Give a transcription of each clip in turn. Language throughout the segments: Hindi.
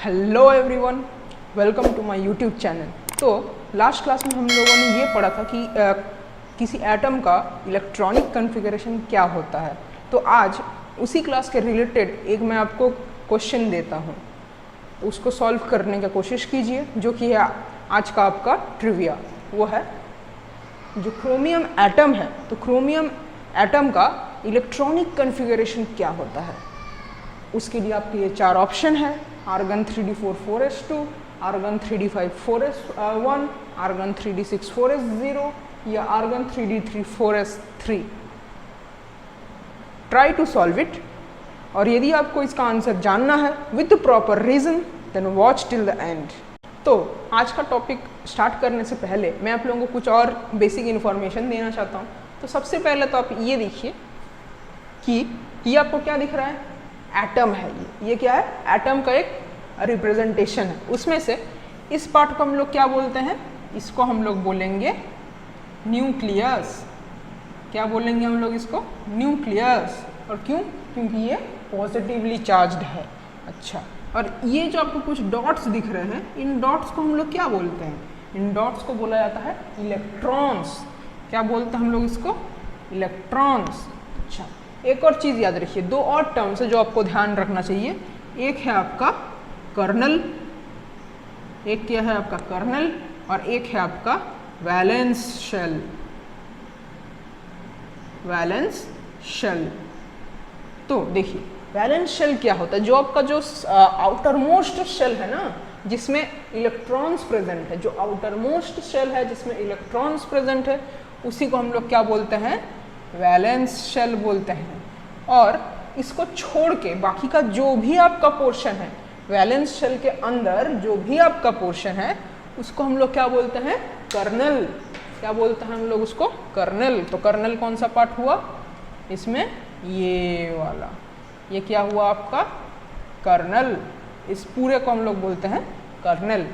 Hello everyone, welcome to my YouTube channel. तो लास्ट क्लास में हम लोगों ने ये पढ़ा था कि किसी एटम का इलेक्ट्रॉनिक कॉन्फ़िगरेशन क्या होता है। तो आज उसी क्लास के रिलेटेड एक मैं आपको क्वेश्चन देता हूँ, उसको सॉल्व करने की कोशिश कीजिए, जो कि है आज का आपका ट्रिविया। वो है जो क्रोमियम एटम है, तो क्रोमियम एटम का इलेक्ट्रॉनिक कॉन्फ़िगरेशन क्या होता है। उसके लिए आपके ये चार ऑप्शन है: argon 3d4 4s2, argon 3d5 4s1, argon 3d6 4s0 या argon 3d3 4s3। Try to solve it, और यदि आपको इसका आंसर जानना है with proper reason then watch till the end. तो आज का टॉपिक स्टार्ट करने से पहले मैं आप लोगों को कुछ और बेसिक इन्फॉर्मेशन देना चाहता हूँ। तो सबसे पहले तो आप ये देखिए कि ये आपको क्या दिख रहा है, एटम है। ये क्या है, एटम का एक रिप्रेजेंटेशन है। उसमें से इस पार्ट को हम लोग क्या बोलते हैं, इसको हम लोग बोलेंगे न्यूक्लियस। क्या बोलेंगे हम लोग इसको? न्यूक्लियस। और क्यों? क्योंकि ये पॉजिटिवली चार्ज्ड है। अच्छा, और ये जो आपको कुछ डॉट्स दिख रहे हैं, इन डॉट्स को हम लोग क्या बोलते हैं? इन डॉट्स को बोला जाता है इलेक्ट्रॉन्स। क्या बोलते हैं हम लोग इसको? इलेक्ट्रॉन्स। अच्छा, एक और चीज़ याद रखिए, दो और टर्म्स है जो आपको ध्यान रखना चाहिए। एक है आपका कर्नल, एक क्या है आपका कर्नल, और एक है आपका वैलेंस शेल। Valence shell. तो देखिए वैलेंस शेल क्या होता है, जो आपका जो आउटर मोस्ट शेल है ना, जिसमें इलेक्ट्रॉन्स प्रेजेंट है, जो आउटर मोस्ट शेल है जिसमें इलेक्ट्रॉन्स प्रेजेंट है, उसी को हम लोग क्या बोलते हैं? वैलेंस शेल बोलते हैं। और इसको छोड़ के बाकी का जो भी आपका पोर्शन है, वैलेंस शेल के अंदर जो भी आपका पोर्शन है, उसको हम लोग क्या बोलते हैं? कर्नल। क्या बोलते हैं हम लोग उसको? कर्नल। तो कर्नल कौन सा पार्ट हुआ इसमें? ये वाला। ये क्या हुआ आपका? कर्नल। इस पूरे को हम लोग बोलते हैं कर्नल।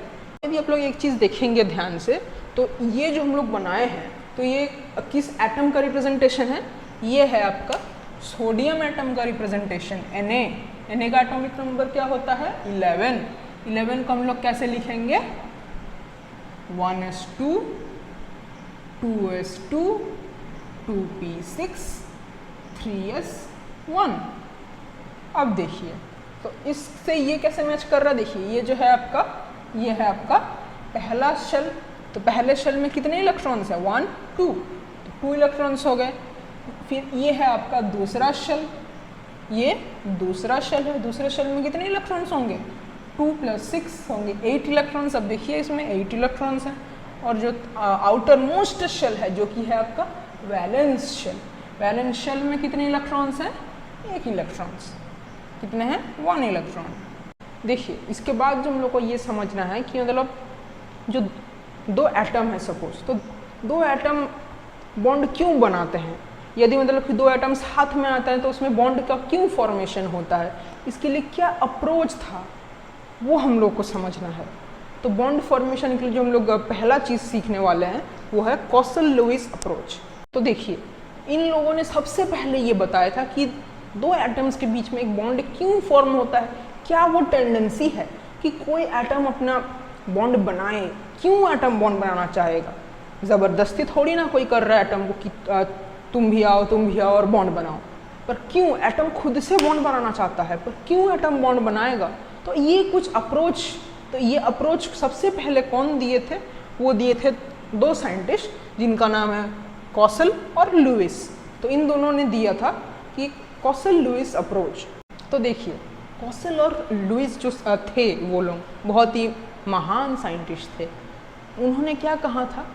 यदि आप लोग एक चीज़ देखेंगे ध्यान से, तो ये जो हम लोग बनाए हैं, तो ये किस एटम का रिप्रेजेंटेशन है? ये है आपका सोडियम एटम का रिप्रेजेंटेशन, Na का एटॉमिक नंबर क्या होता है? 11। 11 को हम लोग कैसे लिखेंगे? 1s2, 2s2, 2p6, 3s1। अब देखिए, तो इससे ये कैसे मैच कर रहा है? देखिए ये जो है आपका, ये है आपका पहला शेल। तो पहले शेल में कितने इलेक्ट्रॉन्स है? 1 2, तो 2 इलेक्ट्रॉन्स हो गए। फिर ये है आपका दूसरा शेल, ये दूसरा शेल है। दूसरे शेल में कितने इलेक्ट्रॉन्स होंगे? 2 + 6 होंगे, 8 इलेक्ट्रॉन्स। अब देखिए इसमें 8 इलेक्ट्रॉन्स हैं। और जो आउटर मोस्ट शेल है, जो कि है आपका वैलेंस शेल, वैलेंस शेल में कितने इलेक्ट्रॉन्स हैं? 1 इलेक्ट्रॉन्स। कितने हैं? 1 इलेक्ट्रॉन। देखिए इसके बाद जो हम लोग को ये समझना है कि मतलब जो दो एटम है सपोज, तो दो एटम बॉन्ड क्यों बनाते हैं? यदि मतलब कि दो एटम्स हाथ में आते हैं तो उसमें बॉन्ड का क्यों फॉर्मेशन होता है, इसके लिए क्या अप्रोच था, वो हम लोग को समझना है। तो बॉन्ड फॉर्मेशन के लिए जो हम लोग पहला चीज़ सीखने वाले हैं वो है कॉसल-लुईस अप्रोच। तो देखिए इन लोगों ने सबसे पहले ये बताया था कि दो एटम्स के बीच में एक बॉन्ड क्यों फॉर्म होता है, क्या वो टेंडेंसी है कि कोई एटम अपना बॉन्ड बनाए। क्यों एटम बॉन्ड बनाना चाहेगा? ज़बरदस्ती थोड़ी ना कोई कर रहा है एटम को कि तुम भी आओ और बॉन्ड बनाओ। पर क्यों एटम खुद से बॉन्ड बनाना चाहता है, पर क्यों एटम बॉन्ड बनाएगा? तो ये कुछ अप्रोच, तो ये अप्रोच सबसे पहले कौन दिए थे? वो दिए थे दो साइंटिस्ट जिनका नाम है कॉसल और लुईस। तो इन दोनों ने दिया था कि कॉसल-लुईस अप्रोच। तो देखिए कॉसल और लुईस जो थे, वो लोग बहुत ही महान साइंटिस्ट थे। उन्होंने क्या कहा था?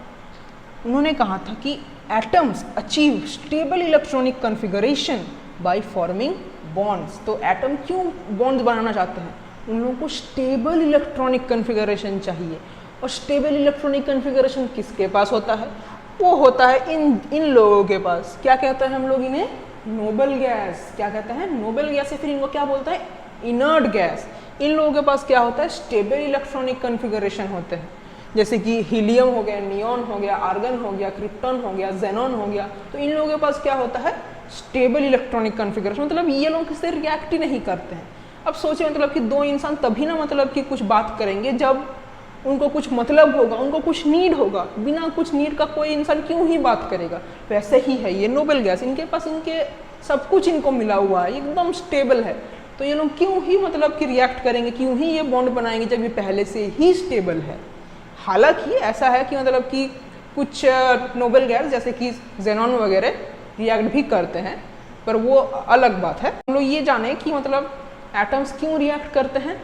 उन्होंने कहा था कि atoms achieve stable electronic configuration by forming bonds. तो एटम क्यों बॉन्ड्स बनाना चाहते हैं? उन लोगों को स्टेबल इलेक्ट्रॉनिक कॉन्फ़िगरेशन चाहिए। और स्टेबल इलेक्ट्रॉनिक कॉन्फ़िगरेशन किसके पास होता है? वो होता है इन लोगों के पास। क्या कहते हैं हम लोग इन्हें? Noble gas. क्या कहते हैं? Noble gas. या फिर इनको क्या बोलता है? Inert gas. इन लोगों के पास क्या होता है? स्टेबल इलेक्ट्रॉनिक कॉन्फ़िगरेशन होते हैं, जैसे कि हीलियम हो गया, नियॉन हो गया, आर्गन हो गया, क्रिप्टॉन हो गया, जेनॉन हो गया। तो इन लोगों के पास क्या होता है? Stable electronic configuration. मतलब ये लोग किससे रिएक्ट ही नहीं करते हैं। अब सोचिए मतलब कि दो इंसान तभी ना मतलब कि कुछ बात करेंगे जब उनको कुछ मतलब होगा, उनको कुछ नीड होगा। बिना कुछ नीड का कोई इंसान क्यों ही बात करेगा। वैसे ही है ये नोबेल गैस, इनके पास इनके सब कुछ इनको मिला हुआ है, एकदम स्टेबल है, तो ये लोग क्यों ही मतलब कि रिएक्ट करेंगे, क्यों ही ये बॉन्ड बनाएंगे जब ये पहले से ही स्टेबल है। हालांकि ऐसा है कि मतलब कि कुछ नोबेल गैस जैसे कि जेनॉन वगैरह रिएक्ट भी करते हैं, पर वो अलग बात है। हम लोग ये जाने कि मतलब एटम्स क्यों रिएक्ट करते हैं,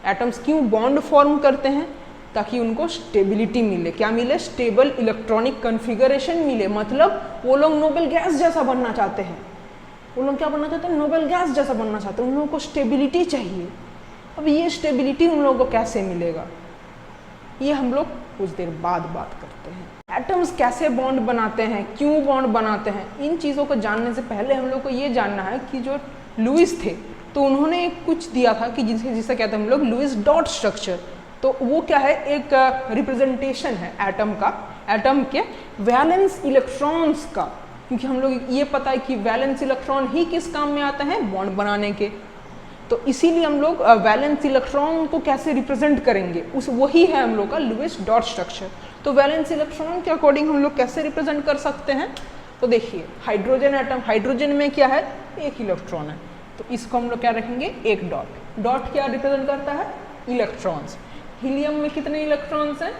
एटम्स क्यों बॉन्ड फॉर्म करते हैं, ताकि उनको स्टेबिलिटी मिले। क्या मिले? स्टेबल इलेक्ट्रॉनिक कॉन्फ़िगरेशन मिले। मतलब वो लोग नोबेल गैस जैसा बनना चाहते हैं। वो लोग क्या बनना चाहते हैं? नोबेल गैस जैसा बनना चाहते हैं। उन लोगों को स्टेबिलिटी चाहिए। अब ये स्टेबिलिटी उन लोगों को कैसे मिलेगा, ये हम लोग कुछ देर बाद बात करते हैं। एटम्स कैसे बॉन्ड बनाते हैं, क्यों बॉन्ड बनाते हैं, इन चीज़ों को जानने से पहले हम लोग को ये जानना है कि जो लुईस थे तो उन्होंने कुछ दिया था कि जिसे कहते हैं हम लोग लुईस डॉट स्ट्रक्चर। तो वो क्या है? एक रिप्रेजेंटेशन है एटम का, एटम के वैलेंस इलेक्ट्रॉन्स का। क्योंकि हम लोग ये पता है कि वैलेंस इलेक्ट्रॉन ही किस काम में आते हैं? बॉन्ड बनाने के। तो इसीलिए हम लोग वैलेंस इलेक्ट्रॉन को कैसे रिप्रेजेंट करेंगे, उस वही है हम लोग का लुईस डॉट स्ट्रक्चर। तो वैलेंस इलेक्ट्रॉन के अकॉर्डिंग हम लोग कैसे रिप्रेजेंट कर सकते हैं? तो देखिए हाइड्रोजन एटम, हाइड्रोजन में क्या है? एक इलेक्ट्रॉन है, तो इसको हम लोग क्या रखेंगे? एक डॉट। डॉट क्या रिप्रेजेंट करता है? इलेक्ट्रॉन्स। हीलियम में कितने इलेक्ट्रॉन्स हैं?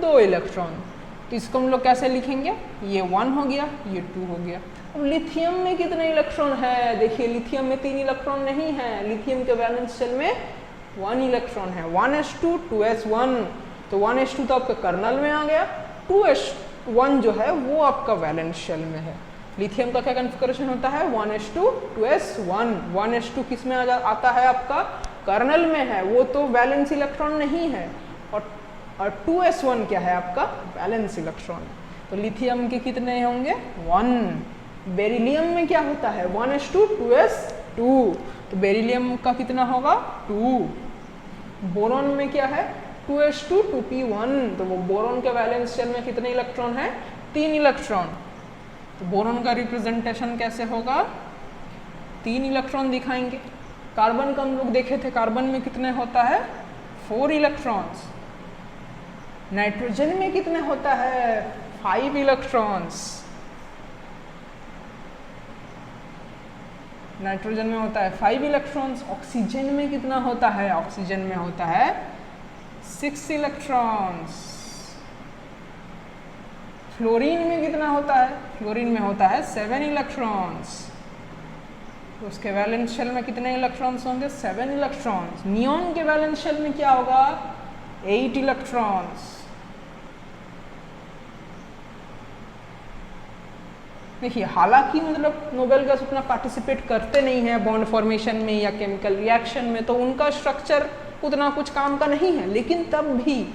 2 इलेक्ट्रॉन। तो इसको हम लोग कैसे लिखेंगे? ये 1 हो गया, ये 2 हो गया। अब लिथियम में कितने इलेक्ट्रॉन है? देखिए लिथियम में 3 इलेक्ट्रॉन नहीं है, लिथियम के वैलेंस शेल में 1 इलेक्ट्रॉन है। 1s2 2s1। तो 1s2 तो आपका कर्नल में आ गया, 2s1 जो है वो आपका वैलेंस शेल में है। लिथियम का क्या कॉन्फ़िगरेशन होता है? 1s2 2s1। 1s2 किस में आता है? आपका कर्नल में है, वो तो वैलेंस इलेक्ट्रॉन नहीं है। और 2s1 क्या है? आपका वैलेंस इलेक्ट्रॉन। तो लिथियम के कितने होंगे? 1। बेरिलियम में क्या होता है? 1s2 2s2। तो बेरिलियम का कितना होगा? 2। बोरॉन में क्या है? 2s2 2p1। तो वो बोरॉन के वैलेंस शेल में कितने इलेक्ट्रॉन है? 3 इलेक्ट्रॉन। तो बोरॉन का रिप्रेजेंटेशन कैसे होगा? 3 इलेक्ट्रॉन दिखाएंगे। कार्बन का हम लोग देखे थे, कार्बन में कितने होता है? 4 इलेक्ट्रॉन्स। नाइट्रोजन में कितने होता है? 5 इलेक्ट्रॉन्स। नाइट्रोजन में होता है 5 इलेक्ट्रॉन्स। ऑक्सीजन में कितना होता है? ऑक्सीजन में होता है 6 इलेक्ट्रॉन्स। फ्लोरीन में कितना होता है? फ्लोरीन में होता है 7 इलेक्ट्रॉन्स। तो उसके वैलेंस शेल में कितने इलेक्ट्रॉन्स होंगे? 7 इलेक्ट्रॉन्स। नियॉन के वैलेंस शेल में क्या होगा? 8 इलेक्ट्रॉन्स। देखिए हालांकि मतलब नोबेल गैस उतना पार्टिसिपेट करते नहीं है बॉन्ड फॉर्मेशन में या केमिकल रिएक्शन में, तो उनका स्ट्रक्चर उतना कुछ काम का नहीं है, लेकिन तब भी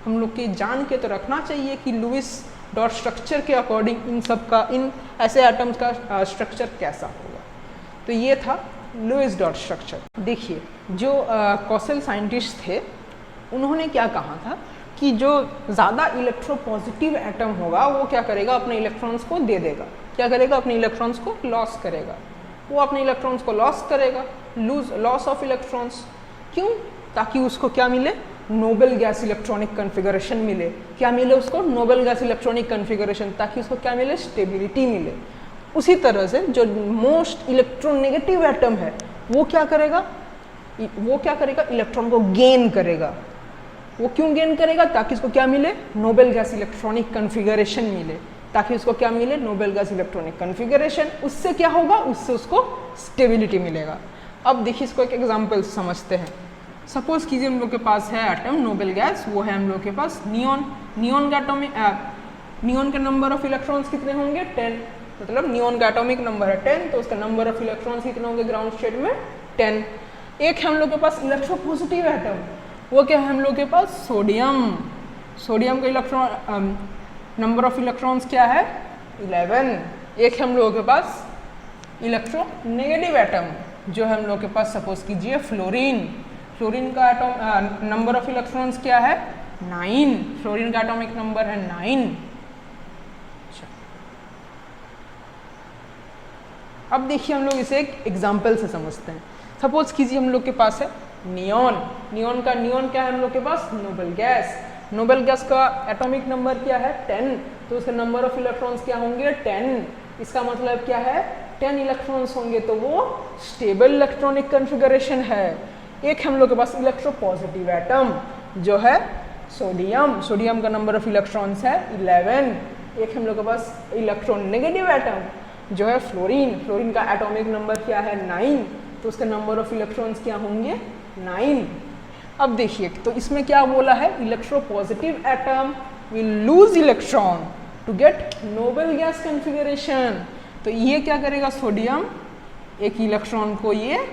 हम लोग के जान के तो रखना चाहिए कि लुईस डॉट स्ट्रक्चर के अकॉर्डिंग इन सब का, इन ऐसे एटम्स का स्ट्रक्चर कैसा होगा। तो ये था लुईस डॉट स्ट्रक्चर। देखिए जो कॉसेल साइंटिस्ट थे उन्होंने क्या कहा था कि जो ज़्यादा इलेक्ट्रोपॉजिटिव एटम होगा वो क्या करेगा? अपने इलेक्ट्रॉन्स को दे देगा। क्या करेगा? अपने इलेक्ट्रॉन्स को लॉस करेगा। वो अपने इलेक्ट्रॉन्स को लॉस करेगा, लॉस ऑफ इलेक्ट्रॉन्स। क्यों? ताकि उसको क्या मिले? नोबेल गैस इलेक्ट्रॉनिक कॉन्फ़िगरेशन मिले। क्या मिले उसको? नोबेल गैस इलेक्ट्रॉनिक कॉन्फ़िगरेशन, ताकि उसको क्या मिले? स्टेबिलिटी मिले। उसी तरह से जो मोस्ट इलेक्ट्रोनेगेटिव एटम है वो क्या करेगा? इलेक्ट्रॉन को गेन करेगा। वो क्यों गेन करेगा? ताकि इसको क्या मिले? नोबेल गैस इलेक्ट्रॉनिक कॉन्फ़िगरेशन मिले। ताकि उसको क्या मिले? Noble gas electronic configuration. उससे क्या होगा? उससे उसको स्टेबिलिटी मिलेगा। अब देखिए इसको एक एग्जांपल से समझते हैं। सपोज कीजिए हम लोग के पास है एटम नोबेल गैस, वो है हम लोग के पास नियॉन। नियॉन का एटॉमिक नियॉन के नंबर ऑफ इलेक्ट्रॉन्स कितने होंगे? 10। मतलब नियॉन का एटॉमिक नंबर है 10, तो उसका नंबर ऑफ इलेक्ट्रॉन्स कितने होंगे ग्राउंड स्टेट में? 10। एक है हम लोग के पास इलेक्ट्रोपॉजिटिव एटम, वो क्या है हम लोग के पास? सोडियम। सोडियम का इलेक्ट्रॉन नंबर ऑफ इलेक्ट्रॉन्स क्या है? 11। एक है हम लोगों के पास इलेक्ट्रोनेगेटिव एटम, जो है हम लोग के पास सपोज कीजिए फ्लोरीन। फ्लोरीन का एटम नंबर ऑफ इलेक्ट्रॉन्स क्या है? 9। फ्लोरीन का एटॉमिक नंबर है 9। अब देखिए हम लोग इसे एक एग्जाम्पल से समझते हैं। सपोज कीजिए हम लोग के पास है नियॉन, नियॉन क्या है हम लोग के पास, नोबल गैस। नोबल गैस का एटॉमिक नंबर क्या है 10, तो उसके नंबर ऑफ इलेक्ट्रॉन्स क्या होंगे 10। इसका मतलब क्या है 10 इलेक्ट्रॉन्स होंगे, तो वो स्टेबल इलेक्ट्रॉनिक कॉन्फ़िगरेशन है। एक हम लोग के पास इलेक्ट्रोपॉजिटिव एटम जो है सोडियम, सोडियम का नंबर ऑफ इलेक्ट्रॉन्स है 11। एक हम लोग के पास इलेक्ट्रॉन नेगेटिव एटम जो है फ्लोरीन, फ्लोरीन का एटॉमिक नंबर क्या है 9, तो उसका नंबर ऑफ इलेक्ट्रॉन्स क्या होंगे 9। अब देखिए तो इसमें क्या बोला है, electropositive atom will lose electron to get noble gas configuration. तो ये क्या करेगा, सोडियम एक इलेक्ट्रॉन को ये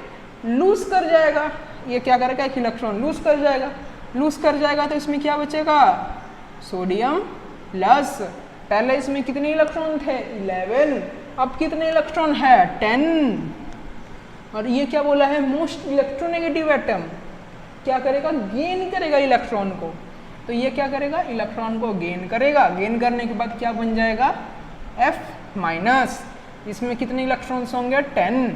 लूज कर जाएगा, ये क्या करेगा एक इलेक्ट्रॉन लूज कर जाएगा, लूज कर जाएगा तो इसमें क्या बचेगा सोडियम प्लस, पहले इसमें कितने इलेक्ट्रॉन थे 11, अब कितने इलेक्ट्रॉन है 10। और ये क्या बोला है मोस्ट इलेक्ट्रोनेगेटिव एटम क्या करेगा, गेन करेगा इलेक्ट्रॉन को, तो ये क्या करेगा इलेक्ट्रॉन को गेन करेगा, गेन करने के बाद क्या बन जाएगा F माइनस, इसमें कितने इलेक्ट्रॉन्स होंगे 10।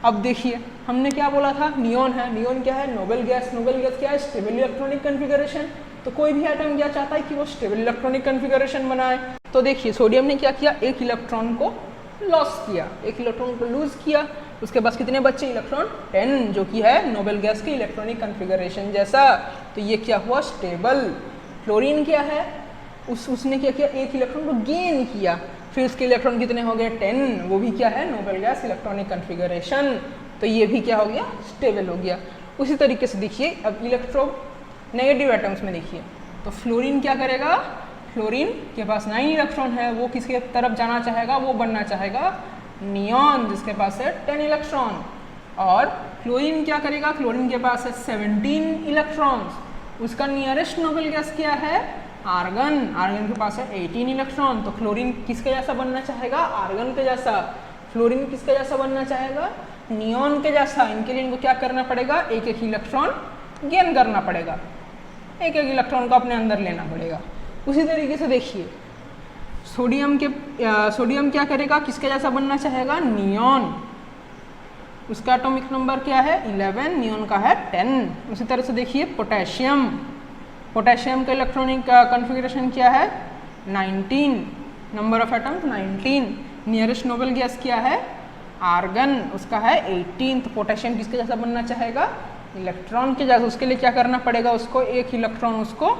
अब देखिए हमने क्या बोला था नियॉन है, नियॉन क्या है नोबल गैस, नोबल गैस क्या है स्टेबल इलेक्ट्रॉनिक कॉन्फ़िगरेशन। तो कोई भी एटम क्या चाहता है कि वो स्टेबल इलेक्ट्रॉनिक कॉन्फ़िगरेशन बनाए, तो देखिए सोडियम ने क्या किया एक इलेक्ट्रॉन को लॉस किया, एक इलेक्ट्रॉन को लूज किया, उसके पास कितने बच्चे इलेक्ट्रॉन 10 जो कि है नोबल गैस के इलेक्ट्रॉनिक कॉन्फ़िगरेशन जैसा, तो ये क्या हुआ स्टेबल। फ्लोरीन क्या है उसने क्या किया एक इलेक्ट्रॉन को गेन किया, फिर उसके इलेक्ट्रॉन कितने हो गए 10, वो भी क्या है नोबल गैस इलेक्ट्रॉनिक कॉन्फ़िगरेशन, तो ये भी क्या हो गया स्टेबल हो गया। उसी तरीके से देखिए अब इलेक्ट्रो नेगेटिव एटम्स में देखिए, तो फ्लोरीन क्या करेगा, फ्लोरीन के पास 9 इलेक्ट्रॉन है, वो किसके तरफ जाना चाहेगा, वो बनना चाहेगा नियॉन जिसके पास है 10 इलेक्ट्रॉन। और क्लोरीन क्या करेगा, क्लोरीन के पास है 17 इलेक्ट्रॉन्स, उसका नियरेस्ट नोबल गैस क्या है आर्गन, आर्गन के पास है 18 इलेक्ट्रॉन, तो क्लोरीन किसके जैसा बनना चाहेगा आर्गन के जैसा, फ्लोरीन किसके जैसा बनना चाहेगा नियॉन के जैसा। इनके लिए इनको क्या करना पड़ेगा एक एक इलेक्ट्रॉन गेन करना पड़ेगा, एक एक इलेक्ट्रॉन को अपने अंदर लेना पड़ेगा। उसी तरीके से देखिए सोडियम क्या करेगा किसके जैसा बनना चाहेगा नियॉन, उसका एटॉमिक नंबर क्या है 11, नियॉन का है 10। उसी तरह से देखिए पोटेशियम, पोटेशियम का इलेक्ट्रॉनिक कॉन्फ़िगरेशन क्या है 19, number of atoms 19, nearest noble gas क्या है आर्गन, उसका है 18। तो पोटेशियम किसके जैसा बनना चाहेगा इलेक्ट्रॉन के जैसा, उसके लिए क्या करना पड़ेगा उसको एक इलेक्ट्रॉन उसको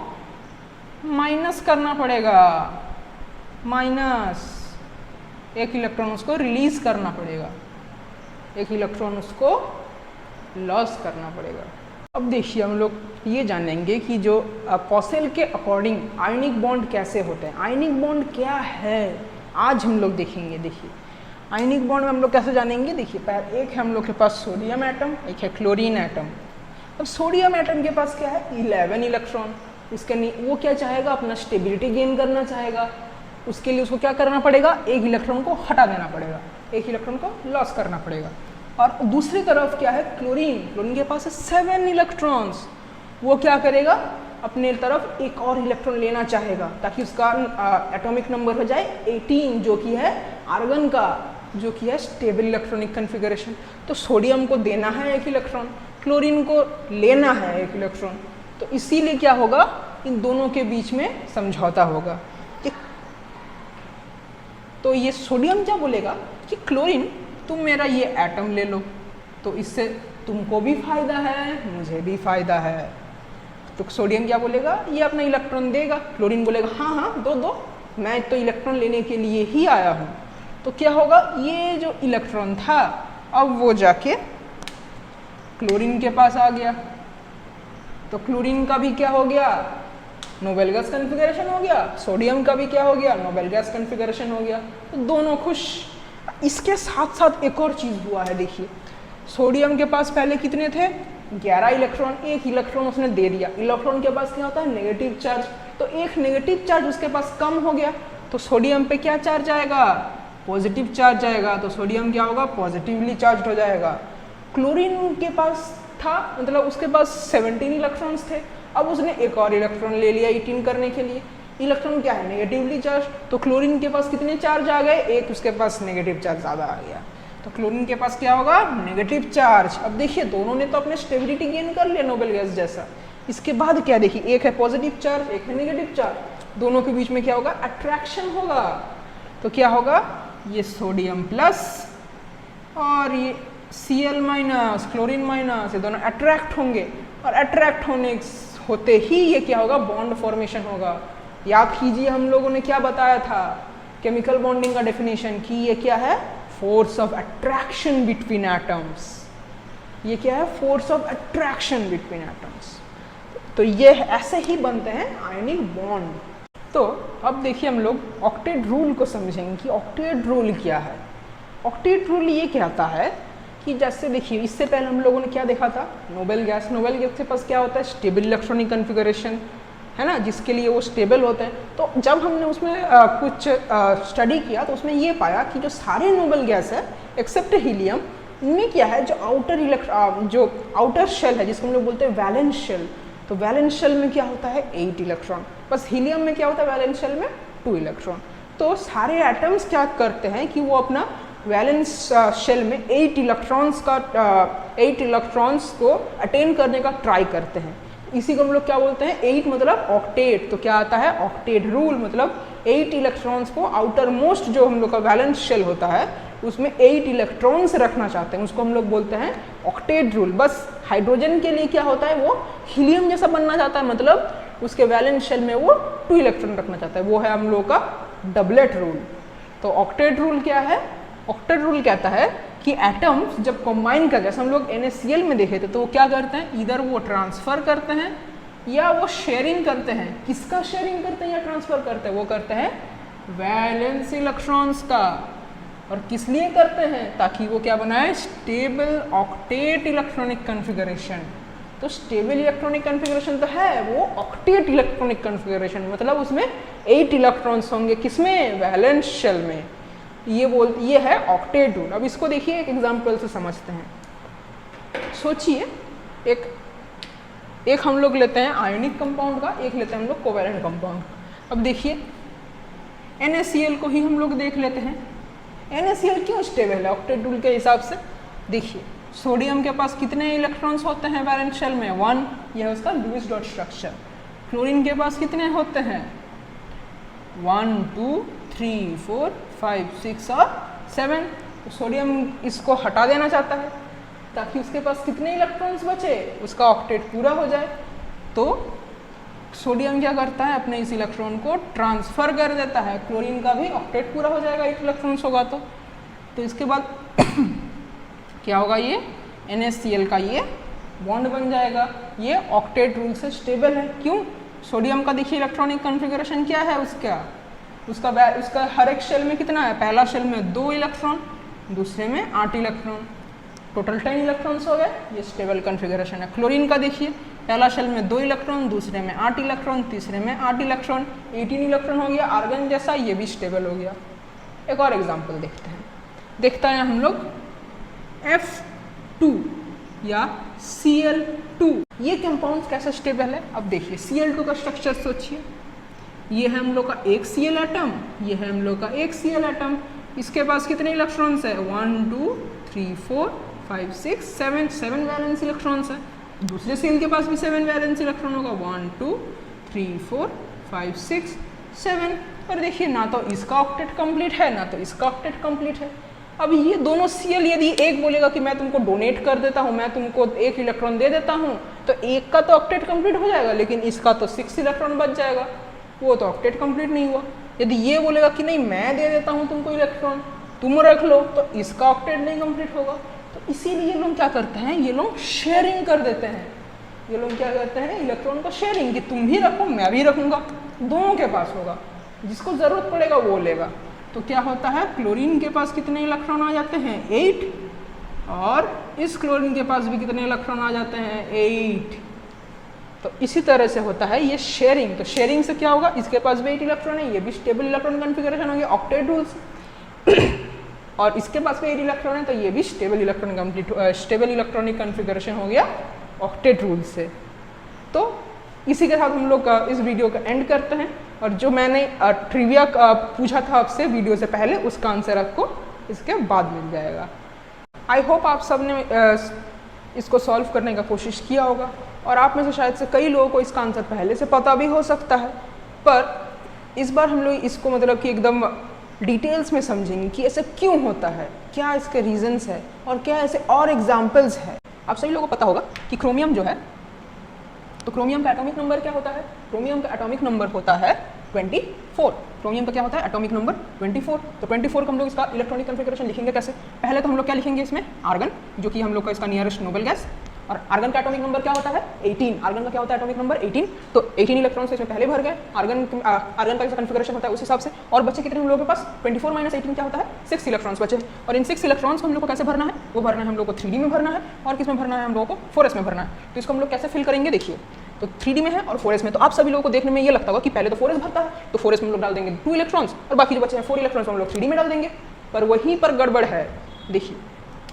माइनस करना पड़ेगा, माइनस एक इलेक्ट्रॉन उसको रिलीज करना पड़ेगा, एक इलेक्ट्रॉन उसको लॉस करना पड़ेगा। अब देखिए हम लोग ये जानेंगे कि जो पॉसेल के अकॉर्डिंग आयनिक बॉन्ड कैसे होते हैं, आयनिक बॉन्ड क्या है आज हम लोग देखेंगे। देखिए आयनिक बॉन्ड में हम लोग कैसे जानेंगे, देखिए पहले एक है हम लोग के पास सोडियम एटम, एक है क्लोरीन एटम। अब सोडियम एटम के पास क्या है 11 इलेक्ट्रॉन, उसके वो क्या चाहेगा अपना स्टेबिलिटी गेन करना चाहेगा, उसके लिए उसको क्या करना पड़ेगा एक इलेक्ट्रॉन को हटा देना पड़ेगा, एक इलेक्ट्रॉन को लॉस करना पड़ेगा। और दूसरी तरफ क्या है क्लोरीन, क्लोरीन के पास है 7 इलेक्ट्रॉन्स, वो क्या करेगा अपने तरफ एक और इलेक्ट्रॉन लेना चाहेगा ताकि उसका एटॉमिक नंबर हो जाए 18 जो कि है आर्गन का, जो कि है स्टेबल इलेक्ट्रॉनिक कॉन्फ़िगरेशन। तो सोडियम को देना है एक इलेक्ट्रॉन, क्लोरीन को लेना है एक इलेक्ट्रॉन, तो इसीलिए क्या होगा इन दोनों के बीच में समझौता होगा। तो ये सोडियम क्या बोलेगा कि क्लोरीन तुम मेरा ये एटम ले लो, तो इससे तुमको भी फायदा है मुझे भी फायदा है। तो सोडियम क्या बोलेगा ये अपना इलेक्ट्रॉन देगा, क्लोरीन बोलेगा हाँ हाँ दो मैं तो इलेक्ट्रॉन लेने के लिए ही आया हूँ। तो क्या होगा ये जो इलेक्ट्रॉन था अब वो जाके क्लोरीन के पास आ गया, तो क्लोरीन का भी क्या हो गया नोबेल गैस कॉन्फ़िगरेशन हो गया, सोडियम का भी क्या हो गया नोबेल गैस कॉन्फ़िगरेशन हो गया, तो दोनों खुश। इसके साथ साथ एक और चीज़ हुआ है, देखिए सोडियम के पास पहले कितने थे 11 इलेक्ट्रॉन, एक इलेक्ट्रॉन उसने दे दिया, इलेक्ट्रॉन के पास क्या होता है नेगेटिव चार्ज, तो एक नेगेटिव चार्ज उसके पास कम हो गया, तो सोडियम पे क्या चार्ज आएगा पॉजिटिव चार्ज आएगा, तो सोडियम क्या होगा पॉजिटिवली चार्ज हो जाएगा। क्लोरीन के पास था मतलब उसके पास 17 इलेक्ट्रॉन्स थे, अब उसने एक और इलेक्ट्रॉन ले लिया 18 करने के लिए, इलेक्ट्रॉन क्या है नेगेटिवली चार्ज, तो क्लोरीन के पास कितने चार्ज आ गए एक, उसके पास नेगेटिव चार्ज ज़्यादा आ गया। तो क्लोरीन के पास क्या होगा, नेगेटिव चार्ज। अब देखिए दोनों ने तो अपने स्टेबिलिटी गेन कर लिया नोबल गैस जैसा। इसके बाद क्या देखिए, एक है पॉजिटिव चार्ज, एक है नेगेटिव चार्ज, दोनों के बीच में क्या होगा, अट्रैक्शन होगा। तो क्या होगा, ये सोडियम प्लस और ये Cl माइनस, क्लोरीन माइनस, ये दोनों अट्रैक्ट होंगे और अट्रैक्ट होते ही ये क्या होगा, बॉन्ड फॉर्मेशन होगा। याद कीजिए हम लोगों ने क्या बताया था केमिकल बॉन्डिंग का डेफिनेशन, कि ये क्या है, force of attraction between atoms. ये क्या है, force of attraction between atoms. तो ये ऐसे ही बनते हैं आयनिक बॉन्ड। तो अब देखिए हम लोग ऑक्टेट रूल को समझेंगे कि ऑक्टेट रूल क्या है। ऑक्टेट रूल ये कहता है कि जैसे देखिए इससे पहले हम लोगों ने क्या देखा था, नोबल गैस के पास क्या होता है, स्टेबल इलेक्ट्रॉनिक कन्फिगरेशन है ना, जिसके लिए वो स्टेबल होते हैं। तो जब हमने उसमें कुछ स्टडी किया तो उसमें ये पाया कि जो सारे नोबल गैस है एक्सेप्ट हीलियम, इनमें क्या है, जो आउटर शेल है जिसको हम लोग बोलते हैं वैलेंस शेल, तो वैलेंस शेल में क्या होता है 8 इलेक्ट्रॉन, बस हीलियम में क्या होता है वैलेंस शेल में 2 इलेक्ट्रॉन। तो सारे एटम्स क्या करते हैं कि वो अपना वैलेंस शेल में 8 इलेक्ट्रॉन्स को अटेन करने का ट्राई करते हैं। इसी को हम लोग क्या बोलते हैं, 8 मतलब ऑक्टेट। तो क्या आता है, ऑक्टेट रूल मतलब 8 इलेक्ट्रॉन्स को आउटर मोस्ट जो हम लोग का वैलेंस शेल होता है उसमें 8 इलेक्ट्रॉन्स रखना चाहते हैं, उसको हम लोग बोलते हैं ऑक्टेट रूल। बस हाइड्रोजन के लिए क्या होता है, वो हीलियम जैसा बनना चाहता है, मतलब उसके वैलेंस शेल में वो 2 इलेक्ट्रॉन रखना चाहता है, वो है हम लोग का डबलेट रूल। तो ऑक्टेट रूल क्या है, ऑक्टेट रूल कहता है कि एटम्स जब कंबाइन कर, जैसे हम लोग NaCl में देखे थे, तो वो क्या करते हैं, इधर वो ट्रांसफर करते हैं या वो शेयरिंग करते हैं। किसका शेयरिंग करते हैं या ट्रांसफर करते हैं, वो करते हैं वैलेंस इलेक्ट्रॉन्स का। और किस लिए करते हैं, ताकि वो क्या बनाए, स्टेबल ऑक्टेट इलेक्ट्रॉनिक कन्फिगरेशन। तो स्टेबल इलेक्ट्रॉनिक कन्फिगरेशन तो है, वो ऑक्टेट इलेक्ट्रॉनिक कन्फिगरेशन मतलब उसमें 8 इलेक्ट्रॉन्स होंगे, किसमें, वैलेंस शेल में। ये है ऑक्टेट रूल। अब इसको देखिए एक एग्जांपल से समझते हैं। सोचिए एक हम लोग लेते हैं आयोनिक कंपाउंड का, एक लेते हैं हम लोग कोवैलेंट कंपाउंड। अब देखिए NaCl को ही हम लोग देख लेते हैं। NaCl क्यों स्टेबल है ऑक्टेट रूल के हिसाब से, देखिए सोडियम के पास कितने इलेक्ट्रॉन्स होते हैं वैलेंस शेल में, 1, यह उसका लुईस डॉट स्ट्रक्चर। क्लोरीन के पास कितने होते हैं, 1 2 3 4 5 6 और 7। तो सोडियम इसको हटा देना चाहता है ताकि उसके पास कितने इलेक्ट्रॉन्स बचे, उसका ऑक्टेट पूरा हो जाए। तो सोडियम क्या करता है, अपने इस इलेक्ट्रॉन को ट्रांसफर कर देता है, क्लोरीन का भी ऑक्टेट पूरा हो जाएगा, 8 इलेक्ट्रॉन्स होगा। तो इसके बाद क्या होगा, ये NaCl का ये बॉन्ड बन जाएगा, ये ऑक्टेट रूल से स्टेबल है। क्यों, सोडियम का देखिए इलेक्ट्रॉनिक कॉन्फ़िगरेशन क्या है, उसका हर एक शेल में कितना है, पहला शेल में 2 इलेक्ट्रॉन, दूसरे में 8 इलेक्ट्रॉन, टोटल 10 इलेक्ट्रॉन्स हो गए, ये स्टेबल कॉन्फ़िगरेशन है। क्लोरीन का देखिए पहला शेल में 2 इलेक्ट्रॉन, दूसरे में 8 इलेक्ट्रॉन, तीसरे में 8 इलेक्ट्रॉन, 18 इलेक्ट्रॉन हो गया, आर्गन जैसा, ये भी स्टेबल हो गया। एक और एग्जाम्पल देखते हैं हम लोग F2 या Cl2। ये कंपाउंड कैसे स्टेबल है, अब देखिए Cl2 का स्ट्रक्चर सोचिए, ये है हम लोग का एक Cl एटम, ये है हम लोग का एक Cl एटम, इसके पास कितने इलेक्ट्रॉन्स है, 1 2 3 4 5 6 7 वैलेंस इलेक्ट्रॉन्स है। दूसरे Cl के पास भी 7 वैलेंस इलेक्ट्रॉन होगा, 1 2 3 4 5 6 7। और देखिए ना तो इसका ऑक्टेट कंप्लीट है ना तो इसका ऑक्टेट कंप्लीट है। अब ये दोनों Cl यदि एक बोलेगा कि मैं तुमको डोनेट कर देता हूँ, मैं तुमको 1 इलेक्ट्रॉन दे देता हूँ, तो एक का तो ऑक्टेट कंप्लीट हो जाएगा, लेकिन इसका तो 6 इलेक्ट्रॉन बच जाएगा, वो तो ऑक्टेट कंप्लीट नहीं हुआ। यदि ये बोलेगा कि नहीं मैं दे देता हूँ तुमको इलेक्ट्रॉन, तुम रख लो, तो इसका ऑक्टेट नहीं कंप्लीट होगा। तो इसीलिए लोग क्या करते हैं, ये लोग शेयरिंग कर देते हैं। ये लोग क्या करते हैं, इलेक्ट्रॉन को शेयरिंग, कि तुम भी रखो मैं भी रखूँगा, दोनों के पास होगा, जिसको ज़रूरत पड़ेगा वो लेगा। तो क्या होता है, क्लोरीन के पास कितने इलेक्ट्रॉन आ जाते हैं, 8, और इस क्लोरीन के पास भी कितने इलेक्ट्रॉन आ जाते हैं, 8। तो इसी तरह से होता है ये शेयरिंग। तो शेयरिंग से क्या होगा, इसके पास भी 8 इलेक्ट्रॉन है, ये भी स्टेबल इलेक्ट्रॉन कॉन्फ़िगरेशन हो गया ऑक्टेट रूल से, और इसके पास भी 8 इलेक्ट्रॉन है, तो ये भी स्टेबल इलेक्ट्रॉनिक कॉन्फ़िगरेशन हो गया ऑक्टेट रूल से। तो इसी के साथ हम लोग इस वीडियो का एंड करते हैं, और जो मैंने ट्रिविया पूछा था आपसे वीडियो से पहले, उसका आंसर आपको इसके बाद मिल जाएगा। आई होप आप सब ने इसको सॉल्व करने का कोशिश किया होगा, और आप में से शायद से कई लोगों को इसका आंसर पहले से पता भी हो सकता है, पर इस बार हम लोग इसको मतलब कि एकदम डिटेल्स में समझेंगे कि ऐसा क्यों होता है, क्या इसके रीजंस है और क्या ऐसे और एग्जाम्पल्स है। आप सभी लोगों को पता होगा कि क्रोमियम जो है, तो क्रोमियम का एटॉमिक नंबर क्या होता है? क्रोमियम का एटॉमिक नंबर होता है 24। क्रोमियम का क्या होता है? Atomic number 24। तो 24 को हम लोग इसका इलेक्ट्रॉनिक कॉन्फ़िगरेशन लिखेंगे कैसे? पहले तो हम लोग क्या लिखेंगे इसमें? आर्गन, जो कि हम लोग का इसका नियरेस्ट नोबल गैस, और आर्गन का एटॉमिक नंबर क्या होता है? 18। आर्गन का क्या होता है एटॉमिक नंबर? 18। तो 18 इलेक्ट्रॉन से इसमें पहले भर गए। आर्गन का जैसा कॉन्फ़िगरेशन होता है उस हिसाब से, और बचे कितने हम लोगों के पास? 24 - 18 क्या होता है? 6 इलेक्ट्रॉन्स बचे। और इन 6 इलेक्ट्रॉन्स को हम लोग को कैसे भरना है? वो भरना है हम लोग को 3D में भरना है, और किस में भरना है? हम लोगों को 4s में भरना है। तो इसको हम लोग कैसे फिल करेंगे देखिए। तो 3D में है और 4s में, तो आप सभी लोगों को देखने में ये लगता होगा कि पहले तो 4s भरता है, तो 4s में हम लोग डाल देंगे 2 इलेक्ट्रॉन्स, और बाकी जो बचे हैं 4 इलेक्ट्रॉन्स हम लोग 3D में डाल देंगे। पर वहीं पर गड़बड़ है, देखिए,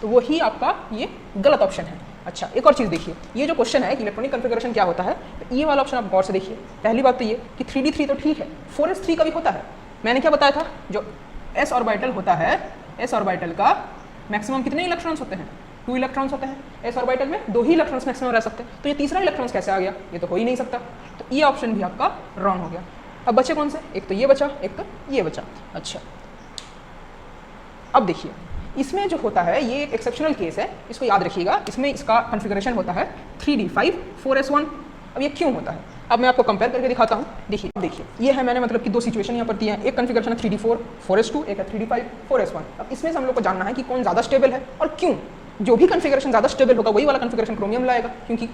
तो वही आपका ये गलत ऑप्शन है। अच्छा, एक और चीज़ देखिए, ये जो क्वेश्चन है कि इलेक्ट्रॉनिक कॉन्फ़िगरेशन क्या होता है, तो ये वाला ऑप्शन आप गौर से देखिए। पहली बात तो ये कि 3D3 तो ठीक है, 4s3 का भी होता है। मैंने क्या बताया था? जो s ऑर्बिटल होता है, s ऑर्बिटल का मैक्सिमम कितने इलेक्ट्रॉन्स होते हैं? 2 इलेक्ट्रॉन्स होते हैं। s ऑर्बिटल में 2 ही इलेक्ट्रॉन्स मैक्सिमम रह सकते हैं, तो ये तीसरा इलेक्ट्रॉन्स कैसे आ गया? ये तो हो ही नहीं सकता। तो ये ऑप्शन भी आपका रॉन्ग हो गया। अब बचे कौन से? एक तो ये बचा, एक तो ये बचा। अच्छा, अब देखिए, इसमें जो होता है ये एक एक्सेप्शनल केस है, इसको याद रखिएगा। इसमें इसका कॉन्फ़िगरेशन होता है 3D5 4s1। अब ये क्यों होता है? अब मैं आपको कंपेयर करके दिखाता हूँ। देखिए ये है, मैंने मतलब कि 2 सिचुएशन यहाँ पर दी हैं। एक कॉन्फ़िगरेशन है 3D4 4s2, एक है 3D5 4s1। अब इसमें से हम लोग को जानना है कि कौन ज़्यादा स्टेबल है और क्यों। जो भी कॉन्फ़िगरेशन ज़्यादा स्टेबल होगा वही वाला कॉन्फ़िगरेशन क्रोमियम लाएगा, क्योंकि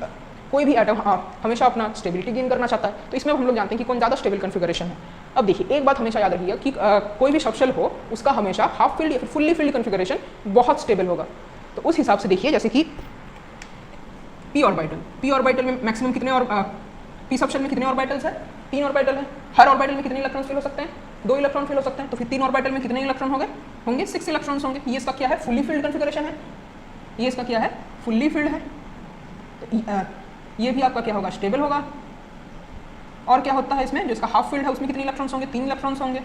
कोई भी एटम हमेशा अपना स्टेबिलिटी गेन करना चाहता है। तो इसमें हम लोग जानते हैं कि कौन ज़्यादा स्टेबल कॉन्फ़िगरेशन है। अब देखिए, एक बात हमेशा याद रखिएगा कि कोई भी सबशेल हो उसका हमेशा हाफ फील्ड या फिर फुल्ली फील्ड कॉन्फ़िगरेशन बहुत स्टेबल होगा। तो उस हिसाब से देखिए, जैसे कि p ऑर्बिटल में मैक्सिमम कितने, और p सबशेल में कितने ऑर्बिटल्स है? 3 ऑर्बिटल है। हर ऑर्बिटल में कितने इलेक्ट्रॉन्स फिल हो सकते हैं? 2 इलेक्ट्रॉन फिल हो सकते हैं। तो फिर 3 ऑर्बिटल में कितने इलेक्ट्रॉन होंगे? 6 इलेक्ट्रॉन्स होंगे। ये इसका क्या है? फुल्ली फील्ड कॉन्फ़िगरेशन है। ये इसका क्या है? फुल्ली फील्ड है। तो ये भी आपका क्या होगा? स्टेबल होगा। और क्या होता है इसमें? जो इसका हाफ फील्ड है उसमें कितने इलेक्ट्रॉन्स होंगे? 3 इलेक्ट्रॉन्स होंगे।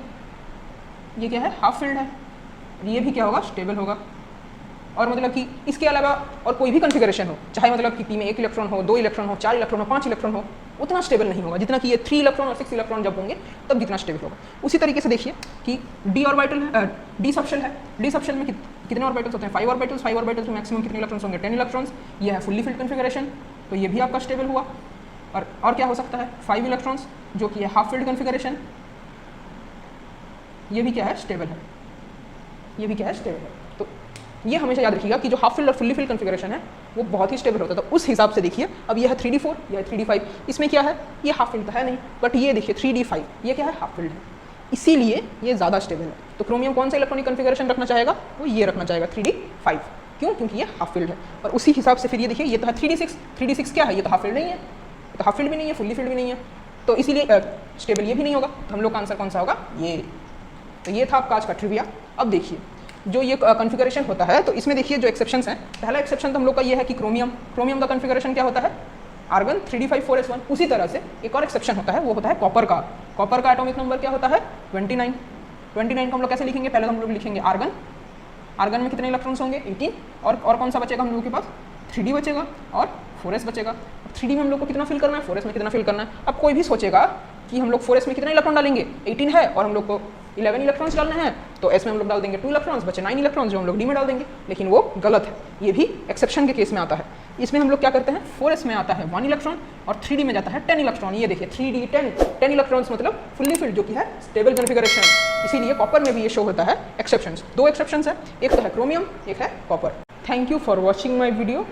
ये क्या है? हाफ फील्ड है। ये भी क्या होगा? स्टेबल होगा। और मतलब कि इसके अलावा और कोई भी कॉन्फ़िगरेशन हो, चाहे मतलब कि p में 1 इलेक्ट्रॉन हो, 2 इलेक्ट्रॉन हो, 4 इलेक्ट्रॉन हो, 5 इलेक्ट्रॉन हो, उतना स्टेबल नहीं होगा जितना कि ये 3 इलेक्ट्रॉन और 6 इलेक्ट्रॉन जब होंगे तब जितना स्टेबल होगा। उसी तरीके से देखिए कि d ऑर्बिटल है, d सबशेल है। d सबशेल में कितने ऑर्बिटल्स होते हैं? 5 ऑर्बिटल्स। 5 ऑर्बिटल्स में मैक्सिमम कितने इलेक्ट्रॉन्स होंगे? 10 इलेक्ट्रॉन्स। ये है फुल्ली फील्ड कॉन्फ़िगरेशन, तो ये भी आपका स्टेबल हुआ। और क्या हो सकता है? 5 इलेक्ट्रॉन्स, जो कि है हाफ फील्ड कॉन्फ़िगरेशन। ये भी क्या है? स्टेबल है। ये भी क्या है? स्टेबल है। तो ये हमेशा याद रखिएगा कि जो हाफ फील्ड और फुल्ली फील्ड कॉन्फ़िगरेशन है वो बहुत ही स्टेबल होता है। तो उस हिसाब से देखिए, अब ये है 3D4, ये है 3D5। इसमें क्या है? ये हाफ फील्ड तो है नहीं, बट ये देखिए 3D5, ये क्या है? हाफ फील्ड है, इसीलिए ये ज़्यादा स्टेबल है। तो क्रोमियम कौन सा इलेक्ट्रॉनिक कॉन्फ़िगरेशन रखना चाहेगा? वो ये रखना चाहेगा 3D5। क्यों? क्योंकि ये हाफ फील्ड है। और उसी हिसाब से फिर ये देखिए, ये तो है 3D6। 3D6 क्या है? ये तो हाफ फील्ड नहीं है, तो हाफ फील्ड भी नहीं है, फुल्ली फील्ड भी नहीं है, तो इसीलिए स्टेबल ये भी नहीं होगा। तो हम लोग का आंसर कौन सा होगा? ये। तो ये था आपका आज का ट्रिविया। अब देखिए, जो ये कॉन्फ़िगरेशन होता है, तो इसमें देखिए जो एक्सेप्शंस हैं, पहला एक्सेप्शन तो हम लोग का ये है कि क्रोमियम का कॉन्फ़िगरेशन क्या होता है? Argon 3D5 4s1। उसी तरह से एक और एक्सेप्शन होता है, वो होता है कॉपर का। कॉपर का एटॉमिक नंबर क्या होता है? 29। 29 को हम लोग कैसे लिखेंगे? पहले तो हम लोग लिखेंगे आर्गन में कितने इलेक्ट्रॉन्स होंगे? 18। और कौन सा बचेगा हम लोगों के पास? 3D बचेगा और 4s बचेगा। 3D में हम लोग को कितना फिल करना है? 4s में कितना फिल करना है? अब कोई भी सोचेगा कि हम लोग 4s में कितने इलेक्ट्रॉन डालेंगे? 18 है और हम लोग को 11 इलेक्ट्रॉन्स डालने हैं, तो s में हम लोग डाल देंगे 2 इलेक्ट्रॉन्स, बचे 9 इलेक्ट्रॉन्स जो हम लोग d में डाल देंगे। लेकिन वो गलत है, ये भी एक्सेप्शन के केस में आता है। इसमें हम लोग क्या करते हैं? 4s में आता है 1 इलेक्ट्रॉन और 3D में जाता है 10 इलेक्ट्रॉन। ये देखिए 3D 10 इलेक्ट्रॉन्स मतलब फुल्ली फील्ड, जो कि है स्टेबल कॉन्फ़िगरेशन। इसीलिए कॉपर में भी ये शो होता है एक्सेप्शंस। 2 एक्सेप्शंस है, एक तो है क्रोमियम, एक है copper. Thank you for watching my video.